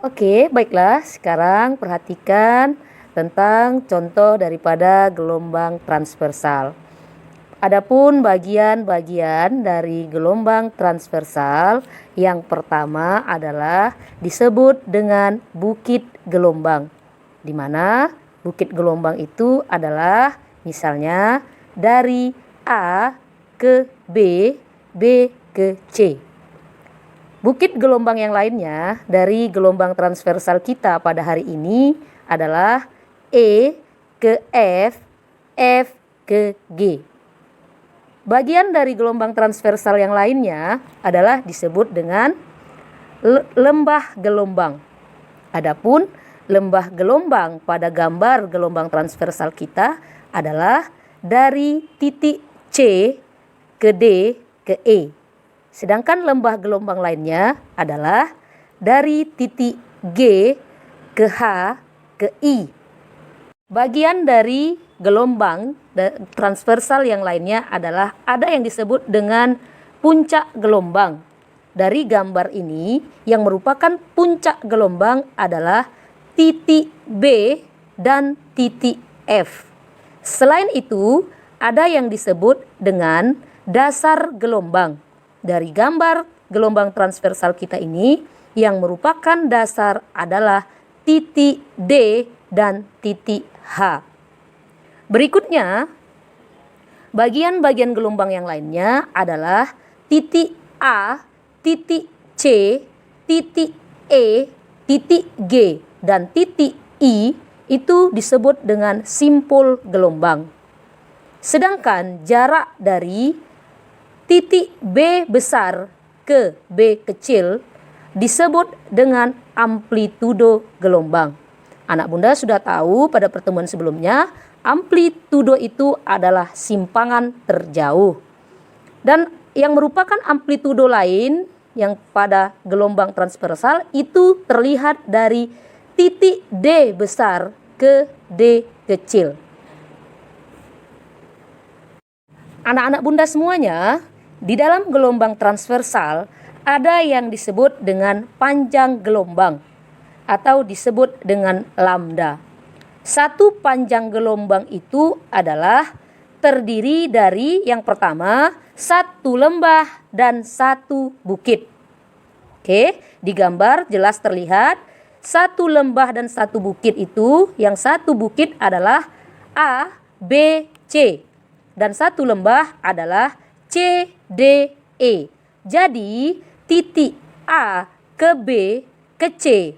Oke, baiklah. Sekarang perhatikan tentang contoh daripada gelombang transversal. Adapun bagian-bagian dari gelombang transversal yang pertama adalah disebut dengan bukit gelombang. Di mana bukit gelombang itu adalah misalnya dari A ke B, B ke C. Bukit gelombang yang lainnya dari gelombang transversal kita pada hari ini adalah E ke F, F ke G. Bagian dari gelombang transversal yang lainnya adalah disebut dengan lembah gelombang. Adapun lembah gelombang pada gambar gelombang transversal kita adalah dari titik C ke D ke E. Sedangkan lembah gelombang lainnya adalah dari titik G ke H ke I. Bagian dari gelombang transversal yang lainnya adalah ada yang disebut dengan puncak gelombang. Dari gambar ini yang merupakan puncak gelombang adalah titik B dan titik F. Selain itu, ada yang disebut dengan dasar gelombang. Dari gambar gelombang transversal kita ini yang merupakan dasar adalah titik D dan titik H. Berikutnya, bagian-bagian gelombang yang lainnya adalah titik A, titik C, titik E, titik G, dan titik I itu disebut dengan simpul gelombang. Sedangkan jarak dari titik B besar ke B kecil disebut dengan amplitudo gelombang. Anak bunda sudah tahu pada pertemuan sebelumnya, amplitudo itu adalah simpangan terjauh. Dan yang merupakan amplitudo lain yang pada gelombang transversal itu terlihat dari titik D besar ke D kecil. Anak-anak bunda semuanya, di dalam gelombang transversal ada yang disebut dengan panjang gelombang atau disebut dengan lambda. Satu panjang gelombang itu adalah terdiri dari yang pertama satu lembah dan satu bukit. Oke, di gambar jelas terlihat satu lembah dan satu bukit itu, yang satu bukit adalah A, B, C dan satu lembah adalah C, D, E. Jadi titik A ke B ke C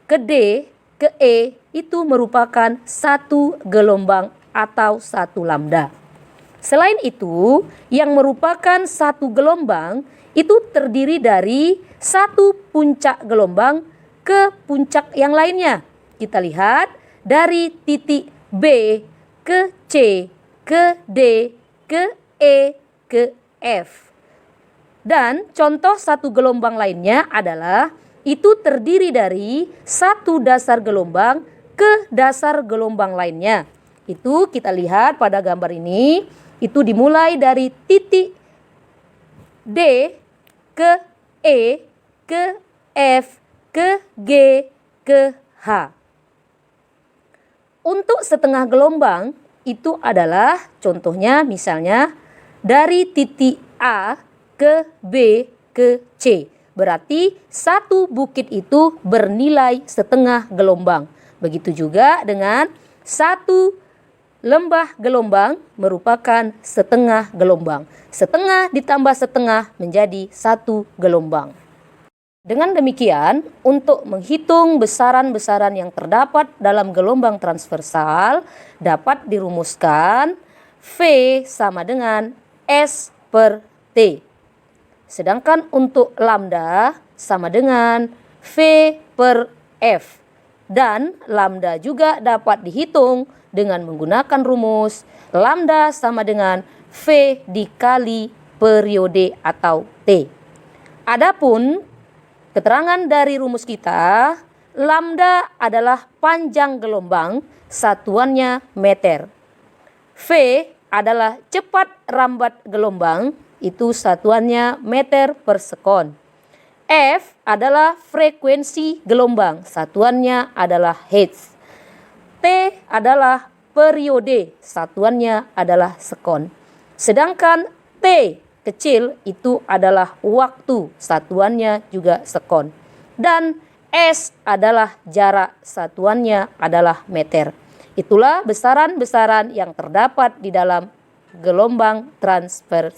ke D ke E itu merupakan satu gelombang atau satu lambda. Selain itu, yang merupakan satu gelombang itu terdiri dari satu puncak gelombang ke puncak yang lainnya. Kita lihat dari titik B ke C ke D ke E ke F. Dan contoh satu gelombang lainnya adalah itu terdiri dari satu dasar gelombang ke dasar gelombang lainnya. Itu kita lihat pada gambar ini, itu dimulai dari titik D ke E ke F ke G ke H. Untuk setengah gelombang itu adalah contohnya misalnya dari titik A ke B ke C. Berarti satu bukit itu bernilai setengah gelombang. Begitu juga dengan satu lembah gelombang merupakan setengah gelombang. Setengah ditambah setengah menjadi satu gelombang. Dengan demikian, untuk menghitung besaran-besaran yang terdapat dalam gelombang transversal dapat dirumuskan V sama dengan S per T. Sedangkan untuk lambda sama dengan V per F. Dan lambda juga dapat dihitung dengan menggunakan rumus lambda sama dengan V dikali periode atau T. Adapun keterangan dari rumus kita, lambda adalah panjang gelombang, satuannya meter. V adalah cepat rambat gelombang, itu satuannya meter per sekon. F adalah frekuensi gelombang, satuannya adalah hertz. T adalah periode, satuannya adalah sekon. Sedangkan T kecil itu adalah waktu, satuannya juga sekon. Dan S adalah jarak, satuannya adalah meter. Itulah besaran-besaran yang terdapat di dalam gelombang transversal.